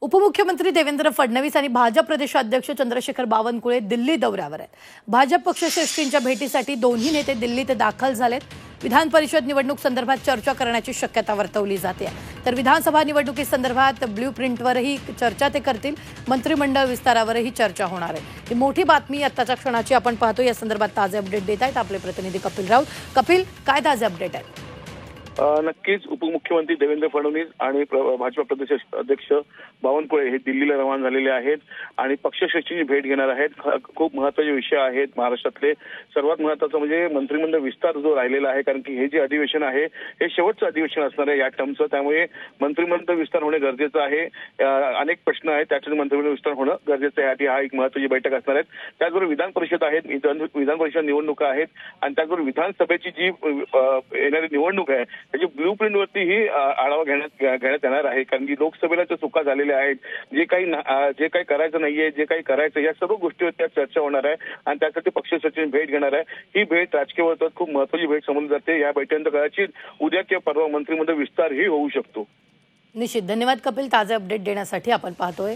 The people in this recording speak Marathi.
उपमुख्यमंत्री देवेंद्र फडणवीस आणि भाजप प्रदेशाध्यक्ष चंद्रशेखर बावनकुळे दिल्ली दौऱ्यावर आहेत। भाजप पक्षश्रेष्ठींच्या भेटीसाठी दोन्ही नेते दिल्लीत दाखल झालेत। विधान परिषद निवडणूक संदर्भात चर्चा करण्याची शक्यता वर्तवली जाते। तर विधानसभा निवडणुकीसंदर्भात ब्लूप्रिंटवरही चर्चा ते करतील। मंत्रिमंडळ विस्तारावरही चर्चा होणार आहे। ही मोठी बातमी आताच्या क्षणाची आपण पाहतो। या संदर्भात ताजे अपडेट देत आहेत आपले प्रतिनिधी कपिल राऊत। कपिल, काय ताजे अपडेट आहेत? नक्कीच उपमुख्यमंत्री देवेंद्र फडणवीस आणि भाजपा प्रदेश अध्यक्ष बावनकुळे हे दिल्लीला रवाना झालेले आहेत आणि पक्षश्रेष्ठींची भेट घेणार आहेत। खूप महत्त्वाचे विषय आहेत महाराष्ट्रातले। सर्वात महत्त्वाचं म्हणजे मंत्रिमंडळ विस्तार जो राहिलेला आहे, कारण की हे जे अधिवेशन आहे हे शेवटचं अधिवेशन असणार आहे या टर्मचं, त्यामुळे मंत्रिमंडळ विस्तार होणे गरजेचं आहे। अनेक प्रश्न आहेत, त्याच्यात मंत्रिमंडळ विस्तार होणं गरजेचं आहे। हा एक महत्त्वाची बैठक असणार आहे। त्याचबरोबर विधान परिषद आहेत, विधान परिषद निवडणुका आहेत आणि त्याचबरोबर विधानसभेची जी येणारी निवडणूक आहे त्याची ब्लूप्रिंट वरती ही आढावा घेण्यात येणार आहे। कारण की लोकसभेला ज्या चुका झालेल्या आहेत, जे काही करायचं नाहीये, जे काही करायचं, या सर्व गोष्टीवर त्या चर्चा होणार आहे आणि त्यासाठी पक्षश्रेष्ठींची भेट घेणार आहे। ही भेट राजकीय वर्तुळात खूप महत्त्वाची भेट समजली जाते। या भेटीनंतर कदाचित उद्या किंवा परवा मंत्रिमंडळ विस्तारही होऊ शकतो। निश्चित। धन्यवाद कपिल, ताजे अपडेट देण्यासाठी। आपण पाहतोय